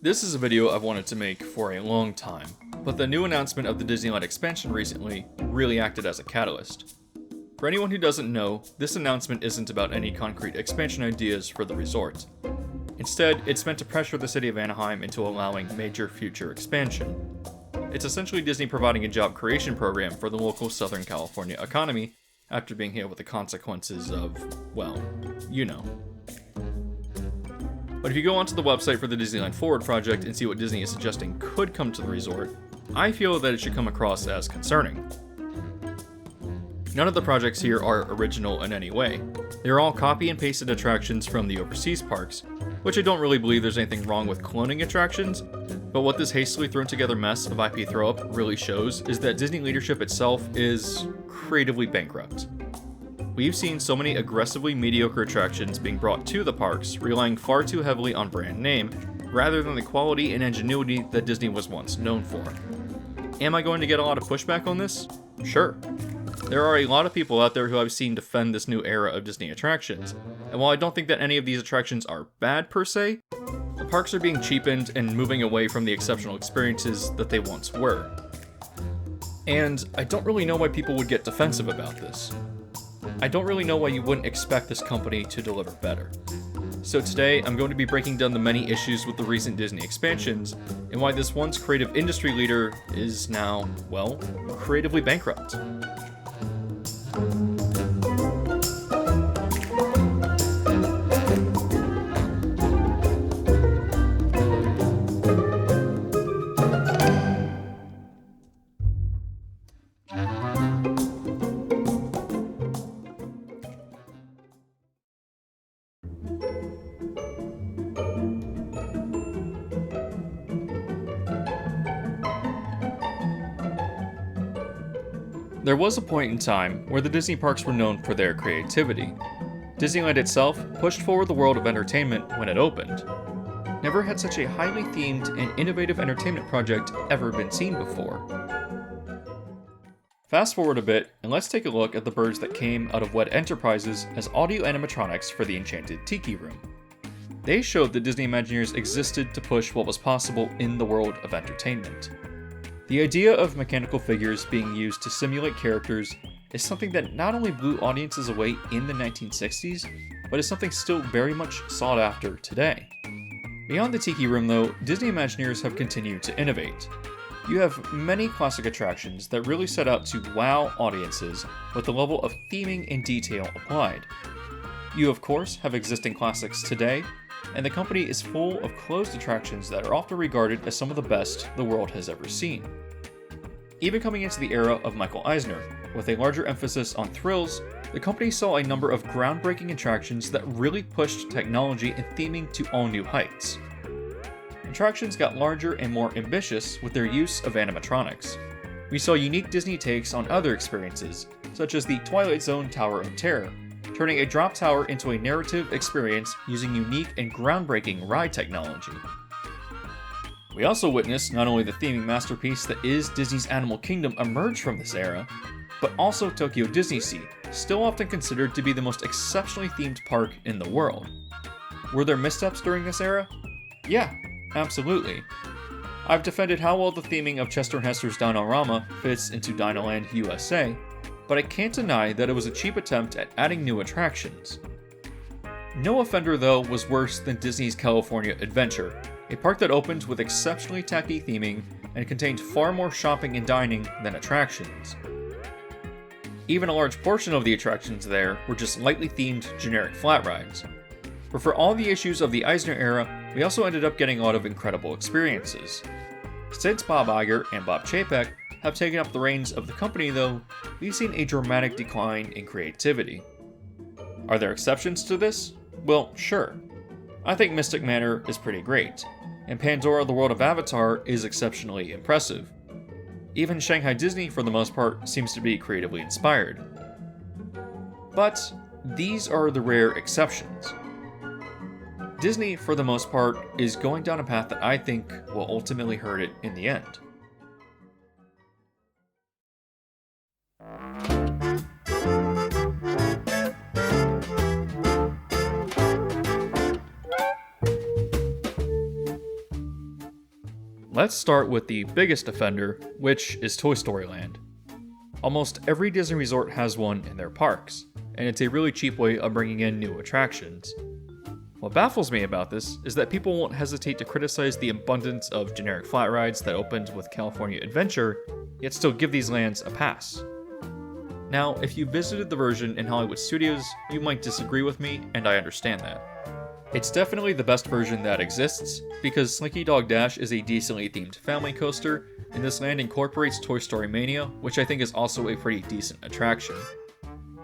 This is a video I've wanted to make for a long time, but the new announcement of the Disneyland expansion recently really acted as a catalyst. For anyone who doesn't know, this announcement isn't about any concrete expansion ideas for the resort. Instead, it's meant to pressure the city of Anaheim into allowing major future expansion. It's essentially Disney providing a job creation program for the local Southern California economy after being hit with the consequences of, well, you know. But if you go onto the website for the Disneyland Forward project and see what Disney is suggesting could come to the resort, I feel that it should come across as concerning. None of the projects here are original in any way. They are all copy and pasted attractions from the overseas parks, which I don't really believe there's anything wrong with cloning attractions, but what this hastily thrown together mess of IP throw-up really shows is that Disney leadership itself is creatively bankrupt. We've seen so many aggressively mediocre attractions being brought to the parks, relying far too heavily on brand name, rather than the quality and ingenuity that Disney was once known for. Am I going to get a lot of pushback on this? Sure. There are a lot of people out there who I've seen defend this new era of Disney attractions, and while I don't think that any of these attractions are bad per se, the parks are being cheapened and moving away from the exceptional experiences that they once were. And I don't really know why people would get defensive about this. I don't really know why you wouldn't expect this company to deliver better. So today, I'm going to be breaking down the many issues with the recent Disney expansions, and why this once creative industry leader is now, well, creatively bankrupt. There was a point in time where the Disney parks were known for their creativity. Disneyland itself pushed forward the world of entertainment when it opened. Never had such a highly themed and innovative entertainment project ever been seen before. Fast forward a bit, and let's take a look at the birds that came out of WED Enterprises as audio animatronics for the Enchanted Tiki Room. They showed that Disney Imagineers existed to push what was possible in the world of entertainment. The idea of mechanical figures being used to simulate characters is something that not only blew audiences away in the 1960s, but is something still very much sought after today. Beyond the Tiki Room though, Disney Imagineers have continued to innovate. You have many classic attractions that really set out to wow audiences with the level of theming and detail applied. You of course have existing classics today, and the company is full of closed attractions that are often regarded as some of the best the world has ever seen. Even coming into the era of Michael Eisner, with a larger emphasis on thrills, the company saw a number of groundbreaking attractions that really pushed technology and theming to all new heights. Attractions got larger and more ambitious with their use of animatronics. We saw unique Disney takes on other experiences, such as the Twilight Zone Tower of Terror, turning a drop tower into a narrative experience using unique and groundbreaking ride technology. We also witnessed not only the theming masterpiece that is Disney's Animal Kingdom emerge from this era, but also Tokyo Disney Sea, still often considered to be the most exceptionally themed park in the world. Were there missteps during this era? Yeah, absolutely. I've defended how well the theming of Chester and Hester's Dino-Rama fits into Dinoland USA, but I can't deny that it was a cheap attempt at adding new attractions. No offender though was worse than Disney's California Adventure, a park that opened with exceptionally tacky theming and contained far more shopping and dining than attractions. Even a large portion of the attractions there were just lightly themed generic flat rides. But for all the issues of the Eisner era, we also ended up getting a lot of incredible experiences. Since Bob Iger and Bob Chapek have taken up the reins of the company though, we've seen a dramatic decline in creativity. Are there exceptions to this? Well, sure. I think Mystic Manor is pretty great, and Pandora the World of Avatar is exceptionally impressive. Even Shanghai Disney, for the most part, seems to be creatively inspired. But these are the rare exceptions. Disney, for the most part, is going down a path that I think will ultimately hurt it in the end. Let's start with the biggest offender, which is Toy Story Land. Almost every Disney resort has one in their parks, and it's a really cheap way of bringing in new attractions. What baffles me about this is that people won't hesitate to criticize the abundance of generic flat rides that opened with California Adventure, yet still give these lands a pass. Now, if you visited the version in Hollywood Studios, you might disagree with me, and I understand that. It's definitely the best version that exists, because Slinky Dog Dash is a decently themed family coaster, and this land incorporates Toy Story Mania, which I think is also a pretty decent attraction.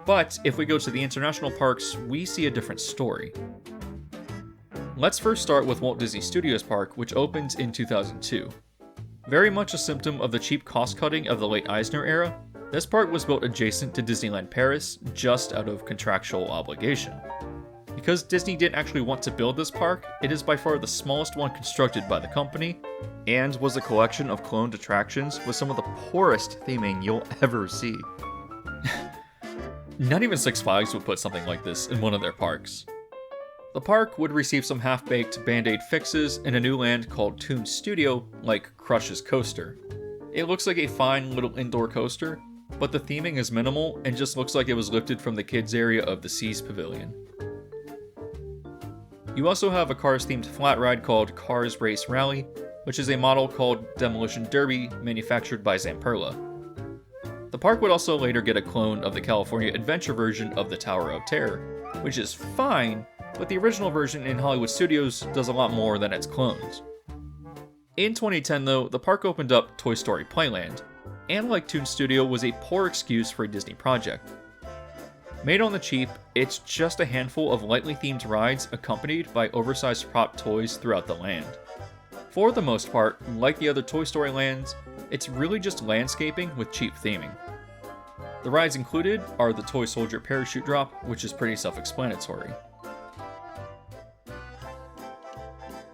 But if we go to the international parks, we see a different story. Let's first start with Walt Disney Studios Park, which opened in 2002. Very much a symptom of the cheap cost-cutting of the late Eisner era, this park was built adjacent to Disneyland Paris, just out of contractual obligation. Because Disney didn't actually want to build this park, it is by far the smallest one constructed by the company, and was a collection of cloned attractions with some of the poorest theming you'll ever see. Not even Six Flags would put something like this in one of their parks. The park would receive some half-baked Band-Aid fixes in a new land called Toon Studio, like Crush's Coaster. It looks like a fine little indoor coaster, but the theming is minimal and just looks like it was lifted from the kids area of the Seas Pavilion. You also have a Cars-themed flat ride called Cars Race Rally, which is a model called Demolition Derby manufactured by Zamperla. The park would also later get a clone of the California Adventure version of the Tower of Terror, which is fine, but the original version in Hollywood Studios does a lot more than its clones. In 2010 though, the park opened up Toy Story Playland, and like Toon Studio was a poor excuse for a Disney project. Made on the cheap, it's just a handful of lightly themed rides accompanied by oversized prop toys throughout the land. For the most part, like the other Toy Story lands, it's really just landscaping with cheap theming. The rides included are the Toy Soldier Parachute Drop, which is pretty self-explanatory.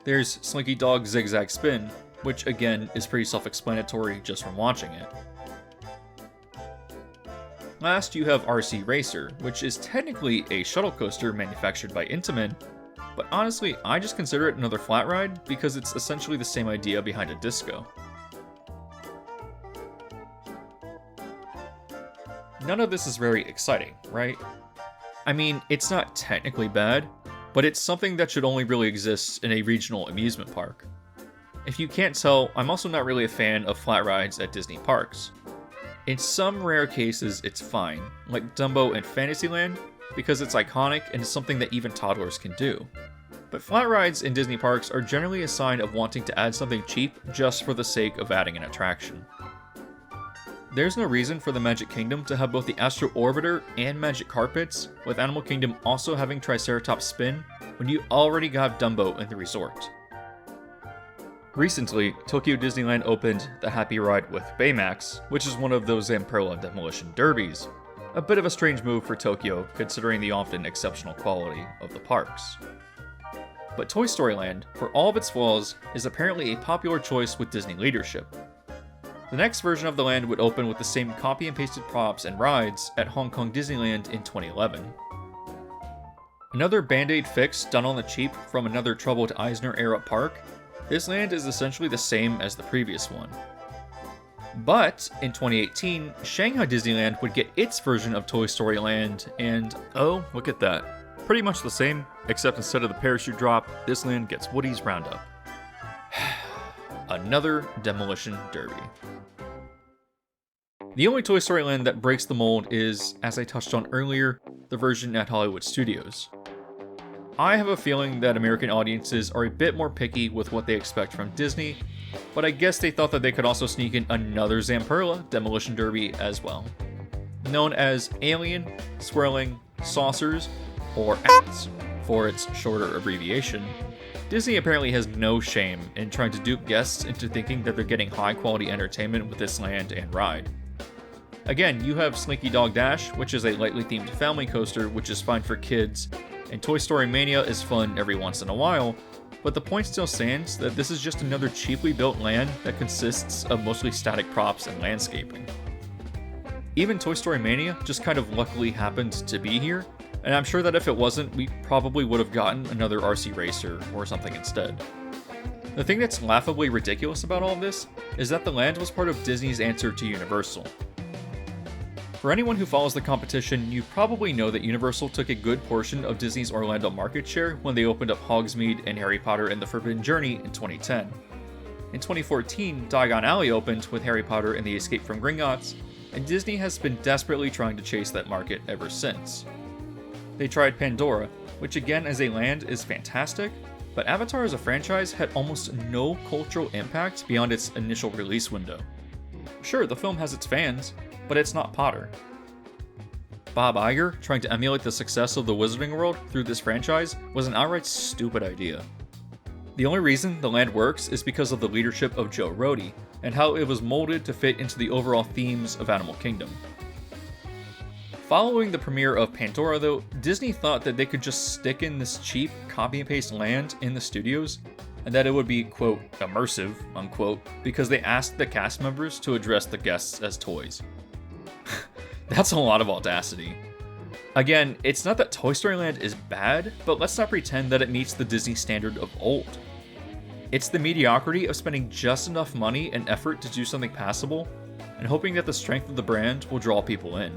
There's Slinky Dog Zigzag Spin, which again is pretty self-explanatory just from watching it. Last, you have RC Racer, which is technically a shuttle coaster manufactured by Intamin, but honestly, I just consider it another flat ride because it's essentially the same idea behind a disco. None of this is very exciting, right? I mean, it's not technically bad, but it's something that should only really exist in a regional amusement park. If you can't tell, I'm also not really a fan of flat rides at Disney parks. In some rare cases, it's fine, like Dumbo and Fantasyland, because it's iconic and is something that even toddlers can do. But flat rides in Disney parks are generally a sign of wanting to add something cheap just for the sake of adding an attraction. There's no reason for the Magic Kingdom to have both the Astro Orbiter and Magic Carpets, with Animal Kingdom also having Triceratops Spin, when you already got Dumbo in the resort. Recently, Tokyo Disneyland opened the Happy Ride with Baymax, which is one of those Zamperla Demolition Derbies. A bit of a strange move for Tokyo, considering the often exceptional quality of the parks. But Toy Story Land, for all of its flaws, is apparently a popular choice with Disney leadership. The next version of the land would open with the same copy and pasted props and rides at Hong Kong Disneyland in 2011. Another Band-Aid fix done on the cheap from another troubled Eisner-era park, this land is essentially the same as the previous one. But in 2018, Shanghai Disneyland would get its version of Toy Story Land, and oh, look at that. Pretty much the same, except instead of the parachute drop, this land gets Woody's Roundup. Another demolition derby. The only Toy Story land that breaks the mold is, as I touched on earlier, the version at Hollywood Studios. I have a feeling that American audiences are a bit more picky with what they expect from Disney, but I guess they thought that they could also sneak in another Zamperla demolition derby as well. Known as Alien, Swirling, Saucers, or ATS for its shorter abbreviation, Disney apparently has no shame in trying to dupe guests into thinking that they're getting high-quality entertainment with this land and ride. Again, you have Slinky Dog Dash, which is a lightly themed family coaster which is fine for kids, and Toy Story Mania is fun every once in a while, but the point still stands that this is just another cheaply built land that consists of mostly static props and landscaping. Even Toy Story Mania just kind of luckily happened to be here, and I'm sure that if it wasn't, we probably would have gotten another RC Racer or something instead. The thing that's laughably ridiculous about all of this is that the land was part of Disney's answer to Universal. For anyone who follows the competition, you probably know that Universal took a good portion of Disney's Orlando market share when they opened up Hogsmeade and Harry Potter and the Forbidden Journey in 2010. In 2014, Diagon Alley opened with Harry Potter and the Escape from Gringotts, and Disney has been desperately trying to chase that market ever since. They tried Pandora, which again as a land is fantastic, but Avatar as a franchise had almost no cultural impact beyond its initial release window. Sure, the film has its fans, but it's not Potter. Bob Iger trying to emulate the success of the Wizarding World through this franchise was an outright stupid idea. The only reason the land works is because of the leadership of Joe Rohde, and how it was molded to fit into the overall themes of Animal Kingdom. Following the premiere of Pandora though, Disney thought that they could just stick in this cheap copy and paste land in the studios, and that it would be, quote, immersive, unquote, because they asked the cast members to address the guests as toys. That's a lot of audacity. Again, it's not that Toy Story Land is bad, but let's not pretend that it meets the Disney standard of old. It's the mediocrity of spending just enough money and effort to do something passable, and hoping that the strength of the brand will draw people in.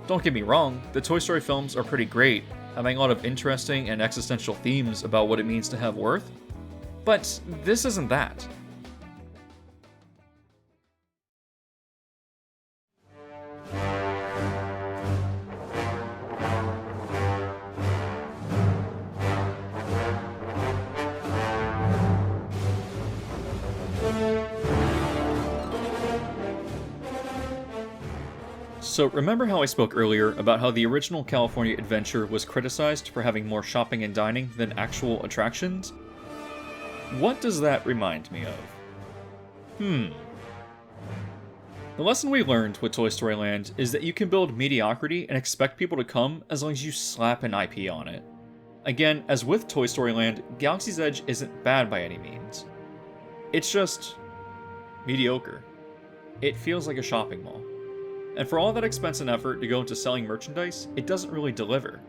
Don't get me wrong, the Toy Story films are pretty great, having a lot of interesting and existential themes about what it means to have worth, but this isn't that. So remember how I spoke earlier about how the original California Adventure was criticized for having more shopping and dining than actual attractions? What does that remind me of? The lesson we learned with Toy Story Land is that you can build mediocrity and expect people to come as long as you slap an IP on it. Again, as with Toy Story Land, Galaxy's Edge isn't bad by any means. It's just mediocre. It feels like a shopping mall. And for all that expense and effort to go into selling merchandise, it doesn't really deliver.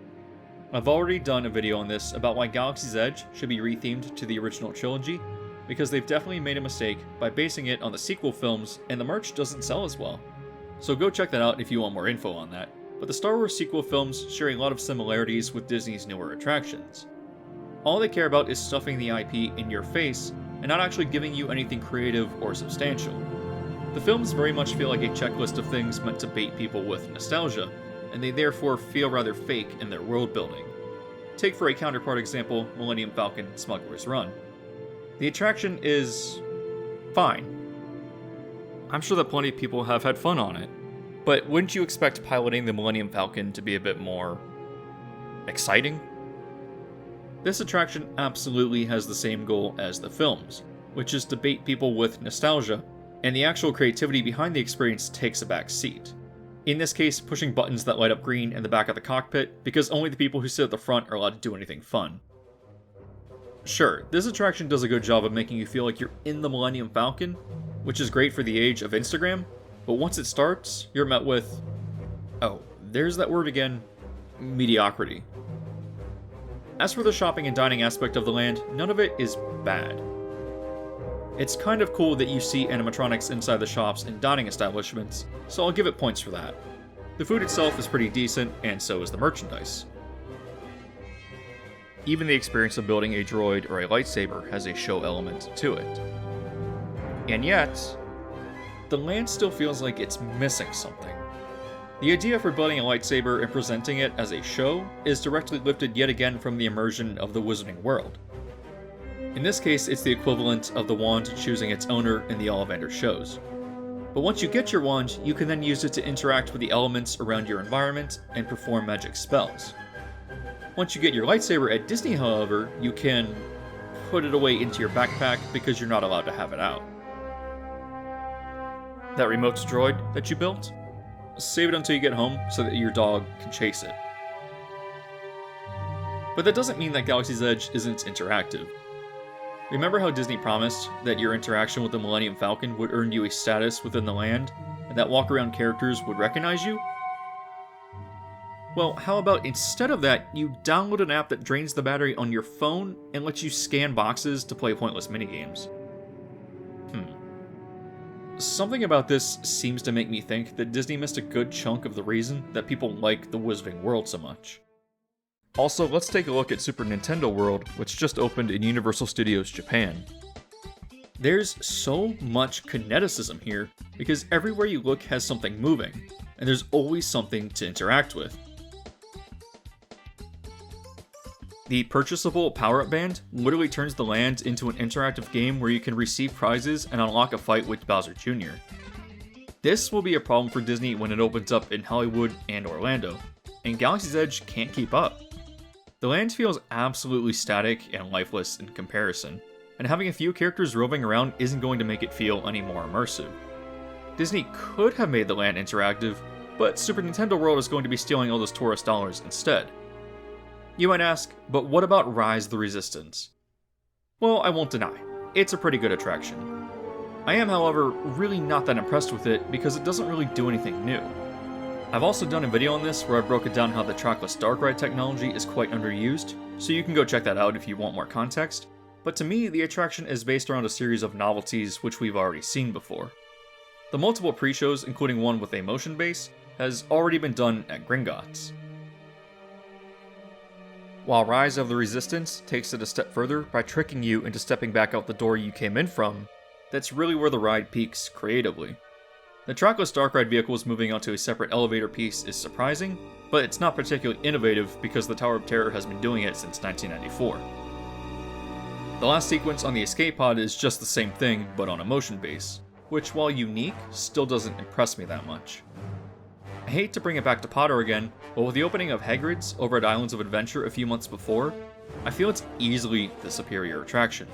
I've already done a video on this about why Galaxy's Edge should be rethemed to the original trilogy, because they've definitely made a mistake by basing it on the sequel films and the merch doesn't sell as well. So go check that out if you want more info on that, but the Star Wars sequel films share a lot of similarities with Disney's newer attractions. All they care about is stuffing the IP in your face and not actually giving you anything creative or substantial. The films very much feel like a checklist of things meant to bait people with nostalgia, and they therefore feel rather fake in their world building. Take for a counterpart example, Millennium Falcon Smuggler's Run. The attraction is fine. I'm sure that plenty of people have had fun on it, but wouldn't you expect piloting the Millennium Falcon to be a bit more exciting? This attraction absolutely has the same goal as the films, which is to bait people with nostalgia, and the actual creativity behind the experience takes a back seat. In this case, pushing buttons that light up green in the back of the cockpit, because only the people who sit at the front are allowed to do anything fun. Sure, this attraction does a good job of making you feel like you're in the Millennium Falcon, which is great for the age of Instagram, but once it starts, you're met with, oh, there's that word again, mediocrity. As for the shopping and dining aspect of the land, none of it is bad. It's kind of cool that you see animatronics inside the shops and dining establishments, so I'll give it points for that. The food itself is pretty decent, and so is the merchandise. Even the experience of building a droid or a lightsaber has a show element to it. And yet, the land still feels like it's missing something. The idea for building a lightsaber and presenting it as a show is directly lifted yet again from the immersion of the Wizarding World. In this case, it's the equivalent of the wand choosing its owner in the Ollivander shows. But once you get your wand, you can then use it to interact with the elements around your environment and perform magic spells. Once you get your lightsaber at Disney, however, you can put it away into your backpack because you're not allowed to have it out. That remote droid that you built? Save it until you get home so that your dog can chase it. But that doesn't mean that Galaxy's Edge isn't interactive. Remember how Disney promised that your interaction with the Millennium Falcon would earn you a status within the land, and that walk-around characters would recognize you? Well, how about instead of that, you download an app that drains the battery on your phone and lets you scan boxes to play pointless minigames? Something about this seems to make me think that Disney missed a good chunk of the reason that people like the Wizarding World so much. Also, let's take a look at Super Nintendo World, which just opened in Universal Studios Japan. There's so much kineticism here, because everywhere you look has something moving, and there's always something to interact with. The purchasable power-up band literally turns the land into an interactive game where you can receive prizes and unlock a fight with Bowser Jr. This will be a problem for Disney when it opens up in Hollywood and Orlando, and Galaxy's Edge can't keep up. The land feels absolutely static and lifeless in comparison, and having a few characters roving around isn't going to make it feel any more immersive. Disney could have made the land interactive, but Super Nintendo World is going to be stealing all those tourist dollars instead. You might ask, but what about Rise of the Resistance? Well, I won't deny, it's a pretty good attraction. I am, however, really not that impressed with it because it doesn't really do anything new. I've also done a video on this where I've broken down how the trackless dark ride technology is quite underused, so you can go check that out if you want more context, but to me, the attraction is based around a series of novelties which we've already seen before. The multiple pre-shows, including one with a motion base, has already been done at Gringotts. While Rise of the Resistance takes it a step further by tricking you into stepping back out the door you came in from, that's really where the ride peaks creatively. The trackless dark ride vehicles moving onto a separate elevator piece is surprising, but it's not particularly innovative because the Tower of Terror has been doing it since 1994. The last sequence on the escape pod is just the same thing, but on a motion base, which while unique, still doesn't impress me that much. I hate to bring it back to Potter again, but with the opening of Hagrid's over at Islands of Adventure a few months before, I feel it's easily the superior attraction.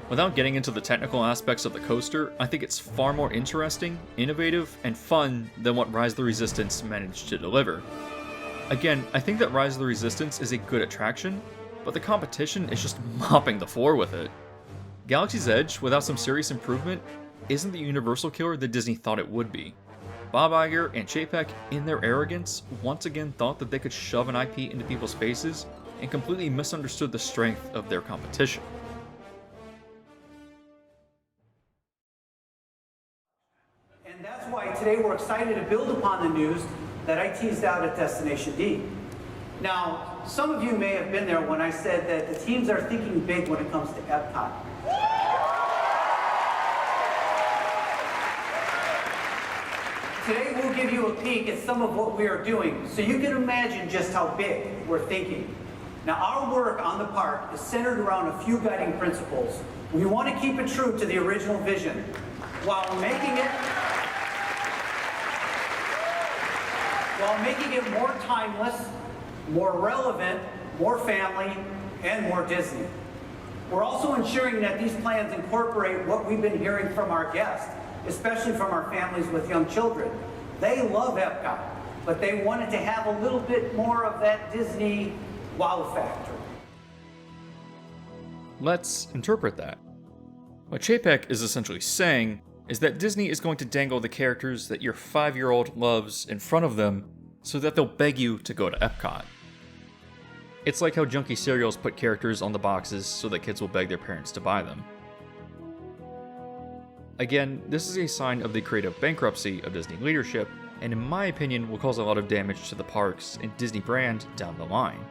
Without getting into the technical aspects of the coaster, I think it's far more interesting, innovative, and fun than what Rise of the Resistance managed to deliver. Again, I think that Rise of the Resistance is a good attraction, but the competition is just mopping the floor with it. Galaxy's Edge, without some serious improvement, isn't the universal killer that Disney thought it would be. Bob Iger and Chapek, in their arrogance, once again thought that they could shove an IP into people's faces and completely misunderstood the strength of their competition. And that's why today we're excited to build upon the news that I teased out at Destination D. Now, some of you may have been there when I said that the teams are thinking big when it comes to Epcot. Today we'll give you a peek at some of what we are doing, so you can imagine just how big we're thinking. Now, our work on the park is centered around a few guiding principles. We want to keep it true to the original vision, while making it more timeless, more relevant, more family, and more Disney. We're also ensuring that these plans incorporate what we've been hearing from our guests, especially from our families with young children. They love Epcot, but they wanted to have a little bit more of that Disney wow factor. Let's interpret that. What Chapek is essentially saying is that Disney is going to dangle the characters that your 5-year-old loves in front of them so that they'll beg you to go to Epcot. It's like how junky cereals put characters on the boxes so that kids will beg their parents to buy them. Again, this is a sign of the creative bankruptcy of Disney leadership, and in my opinion will cause a lot of damage to the parks and Disney brand down the line.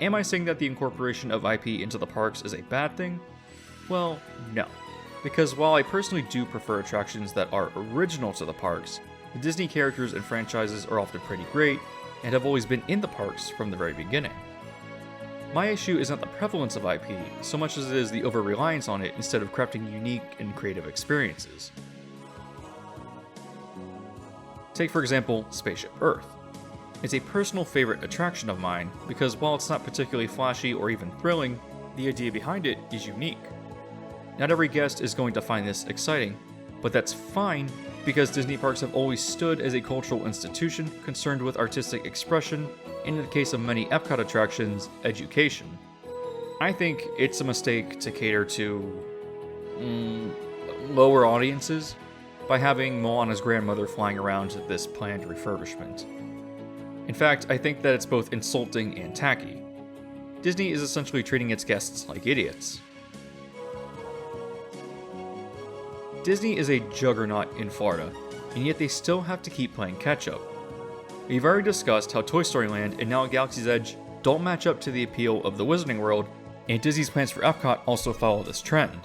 Am I saying that the incorporation of IP into the parks is a bad thing? Well, no. Because while I personally do prefer attractions that are original to the parks, the Disney characters and franchises are often pretty great, and have always been in the parks from the very beginning. My issue isn't the prevalence of IP, so much as it is the over-reliance on it instead of crafting unique and creative experiences. Take for example, Spaceship Earth. It's a personal favorite attraction of mine because while it's not particularly flashy or even thrilling, the idea behind it is unique. Not every guest is going to find this exciting, but that's fine because Disney parks have always stood as a cultural institution concerned with artistic expression, and in the case of many Epcot attractions, education. I think it's a mistake to cater to lower audiences by having Moana's grandmother flying around this planned refurbishment. In fact, I think that it's both insulting and tacky. Disney is essentially treating its guests like idiots. Disney is a juggernaut in Florida, and yet they still have to keep playing catch-up. We've already discussed how Toy Story Land and now Galaxy's Edge don't match up to the appeal of the Wizarding World, and Disney's plans for Epcot also follow this trend.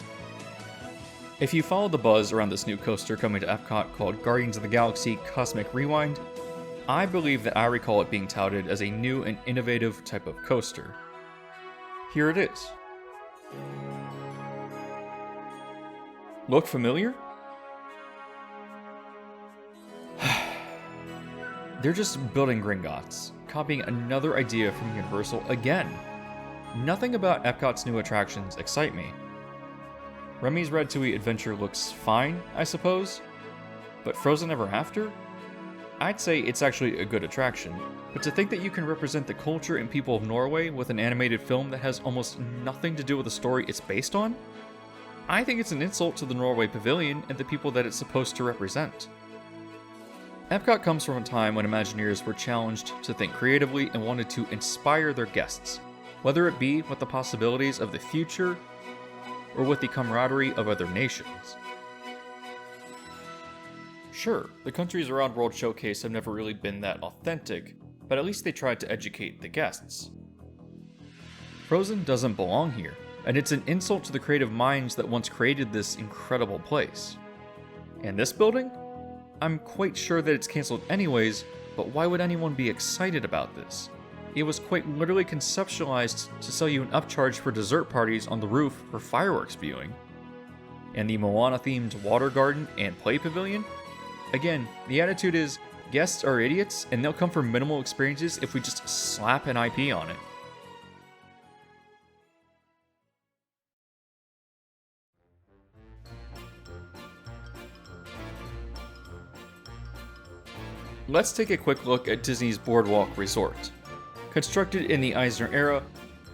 If you follow the buzz around this new coaster coming to Epcot called Guardians of the Galaxy Cosmic Rewind, I believe that I recall it being touted as a new and innovative type of coaster. Here it is. Look familiar? They're just building Gringotts, copying another idea from Universal again. Nothing about Epcot's new attractions excite me. Remy's Ratatouille Adventure looks fine, I suppose, but Frozen Ever After? I'd say it's actually a good attraction, but to think that you can represent the culture and people of Norway with an animated film that has almost nothing to do with the story it's based on? I think it's an insult to the Norway Pavilion and the people that it's supposed to represent. Epcot comes from a time when Imagineers were challenged to think creatively and wanted to inspire their guests, whether it be with the possibilities of the future or with the camaraderie of other nations. Sure, the countries around World Showcase have never really been that authentic, but at least they tried to educate the guests. Frozen doesn't belong here, and it's an insult to the creative minds that once created this incredible place. And this building? I'm quite sure that it's cancelled anyways, but why would anyone be excited about this? It was quite literally conceptualized to sell you an upcharge for dessert parties on the roof for fireworks viewing. And the Moana-themed water garden and play pavilion? Again, the attitude is, guests are idiots and they'll come for minimal experiences if we just slap an IP on it. Let's take a quick look at Disney's Boardwalk Resort. Constructed in the Eisner era,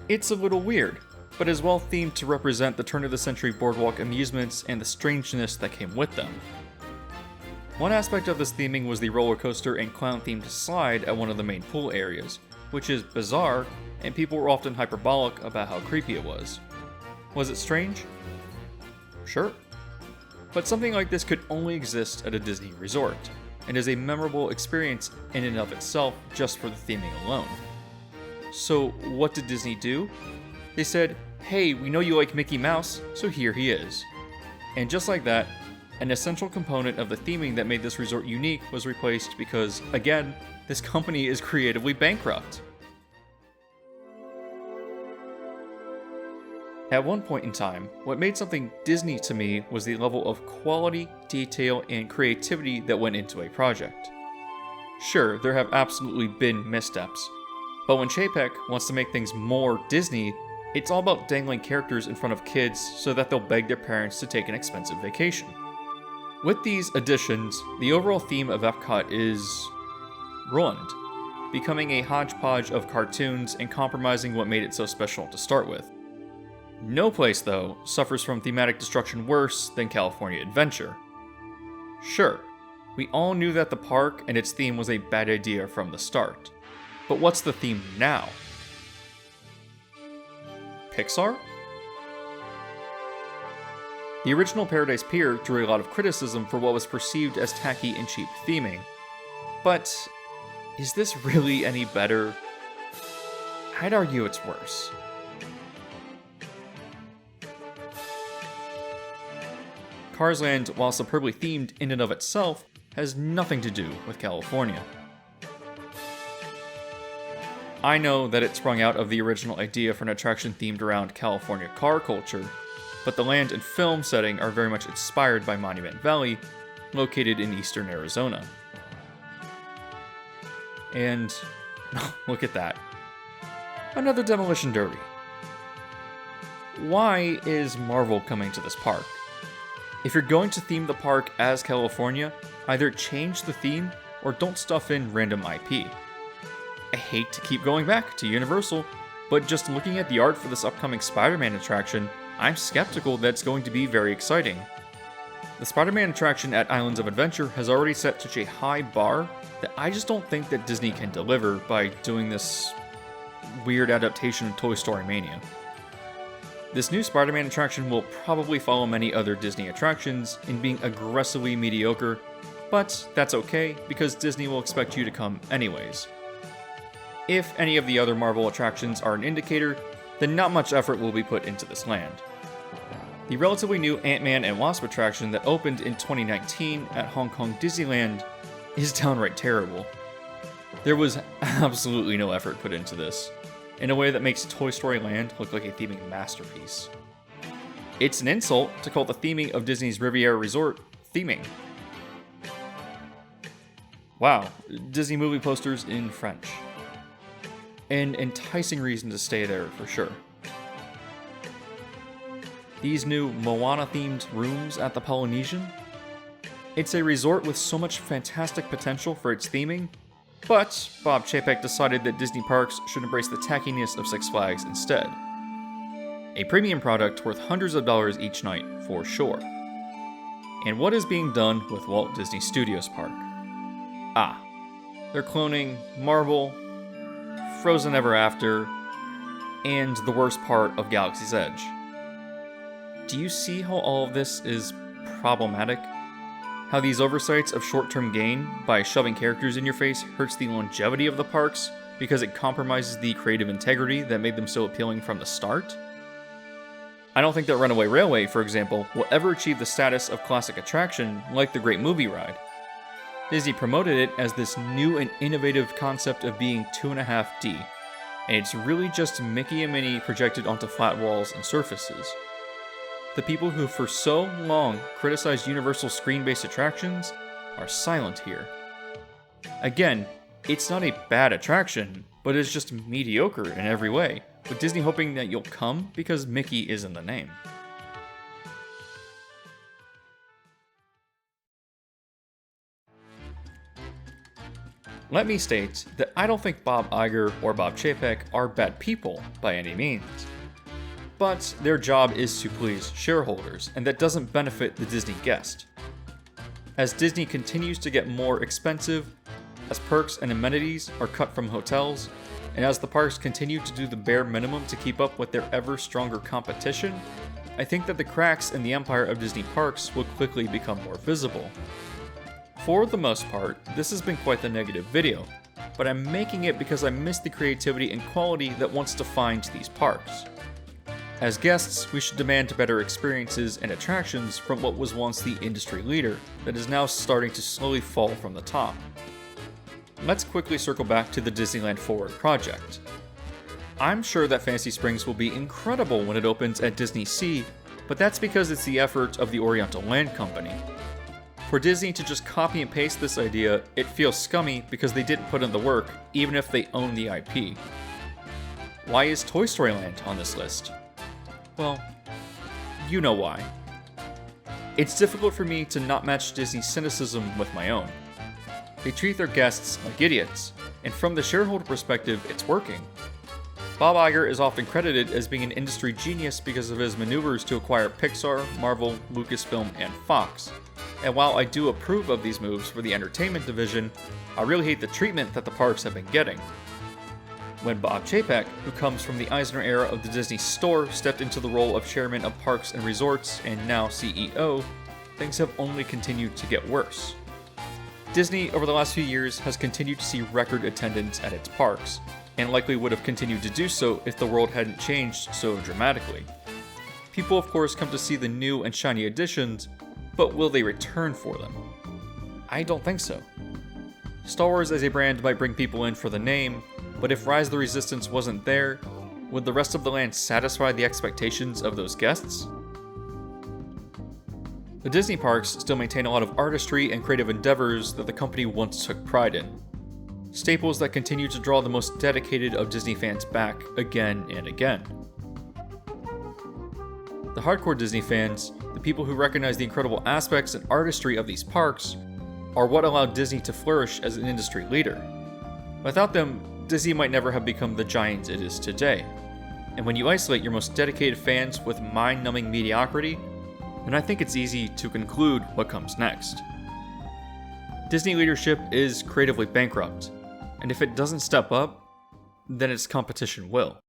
it's a little weird, but is well themed to represent the turn-of-the-century boardwalk amusements and the strangeness that came with them. One aspect of this theming was the roller coaster and clown-themed slide at one of the main pool areas, which is bizarre, and people were often hyperbolic about how creepy it was. Was it strange? Sure. But something like this could only exist at a Disney resort, and is a memorable experience in and of itself just for the theming alone. So what did Disney do? They said, hey, we know you like Mickey Mouse, so here he is. And just like that, an essential component of the theming that made this resort unique was replaced because, again, this company is creatively bankrupt. At one point in time, what made something Disney to me was the level of quality, detail, and creativity that went into a project. Sure, there have absolutely been missteps, but when Chapek wants to make things more Disney, it's all about dangling characters in front of kids so that they'll beg their parents to take an expensive vacation. With these additions, the overall theme of Epcot is ruined, becoming a hodgepodge of cartoons and compromising what made it so special to start with. No place, though, suffers from thematic destruction worse than California Adventure. Sure, we all knew that the park and its theme was a bad idea from the start. But what's the theme now? Pixar? The original Paradise Pier drew a lot of criticism for what was perceived as tacky and cheap theming. But is this really any better? I'd argue it's worse. Cars Land, while superbly themed in and of itself, has nothing to do with California. I know that it sprung out of the original idea for an attraction themed around California car culture, but the land and film setting are very much inspired by Monument Valley, located in eastern Arizona. And look at that. Another demolition derby. Why is Marvel coming to this park? If you're going to theme the park as California, either change the theme or don't stuff in random IP. I hate to keep going back to Universal, but just looking at the art for this upcoming Spider-Man attraction, I'm skeptical that it's going to be very exciting. The Spider-Man attraction at Islands of Adventure has already set such a high bar that I just don't think that Disney can deliver by doing this weird adaptation of Toy Story Mania. This new Spider-Man attraction will probably follow many other Disney attractions in being aggressively mediocre, but that's okay because Disney will expect you to come anyways. If any of the other Marvel attractions are an indicator, then not much effort will be put into this land. The relatively new Ant-Man and Wasp attraction that opened in 2019 at Hong Kong Disneyland is downright terrible. There was absolutely no effort put into this, in a way that makes Toy Story Land look like a theming masterpiece. It's an insult to call the theming of Disney's Riviera Resort theming. Wow, Disney movie posters in French. An enticing reason to stay there for sure. These new Moana-themed rooms at the Polynesian? It's a resort with so much fantastic potential for its theming, but Bob Chapek decided that Disney parks should embrace the tackiness of Six Flags instead. A premium product worth hundreds of dollars each night, for sure. And what is being done with Walt Disney Studios Park? They're cloning Marvel, Frozen Ever After, and the worst part of Galaxy's Edge. Do you see how all of this is problematic? How these oversights of short-term gain by shoving characters in your face hurts the longevity of the parks because it compromises the creative integrity that made them so appealing from the start? I don't think that Runaway Railway, for example, will ever achieve the status of classic attraction like the Great Movie Ride. Disney promoted it as this new and innovative concept of being 2.5D, and it's really just Mickey and Minnie projected onto flat walls and surfaces. The people who for so long criticized Universal screen-based attractions are silent here. Again, it's not a bad attraction, but it's just mediocre in every way, with Disney hoping that you'll come because Mickey is in the name. Let me state that I don't think Bob Iger or Bob Chapek are bad people by any means. But their job is to please shareholders, and that doesn't benefit the Disney guest. As Disney continues to get more expensive, as perks and amenities are cut from hotels, and as the parks continue to do the bare minimum to keep up with their ever stronger competition, I think that the cracks in the empire of Disney parks will quickly become more visible. For the most part, this has been quite the negative video, but I'm making it because I miss the creativity and quality that once defined these parks. As guests, we should demand better experiences and attractions from what was once the industry leader that is now starting to slowly fall from the top. Let's quickly circle back to the Disneyland Forward project. I'm sure that Fantasy Springs will be incredible when it opens at Disney Sea, but that's because it's the effort of the Oriental Land Company. For Disney to just copy and paste this idea, it feels scummy because they didn't put in the work, even if they own the IP. Why is Toy Story Land on this list? Well, you know why. It's difficult for me to not match Disney's cynicism with my own. They treat their guests like idiots, and from the shareholder perspective, it's working. Bob Iger is often credited as being an industry genius because of his maneuvers to acquire Pixar, Marvel, Lucasfilm, and Fox. And while I do approve of these moves for the entertainment division, I really hate the treatment that the parks have been getting. When Bob Chapek, who comes from the Eisner era of the Disney Store, stepped into the role of chairman of Parks and Resorts and now CEO, things have only continued to get worse. Disney, over the last few years, has continued to see record attendance at its parks, and likely would have continued to do so if the world hadn't changed so dramatically. People, of course, come to see the new and shiny additions, but will they return for them? I don't think so. Star Wars as a brand might bring people in for the name, but if Rise of the Resistance wasn't there, would the rest of the land satisfy the expectations of those guests? The Disney parks still maintain a lot of artistry and creative endeavors that the company once took pride in. Staples that continue to draw the most dedicated of Disney fans back again and again. The hardcore Disney fans, the people who recognize the incredible aspects and artistry of these parks, are what allowed Disney to flourish as an industry leader. Without them, Disney might never have become the giant it is today. And when you isolate your most dedicated fans with mind-numbing mediocrity, then I think it's easy to conclude what comes next. Disney leadership is creatively bankrupt, and if it doesn't step up, then its competition will.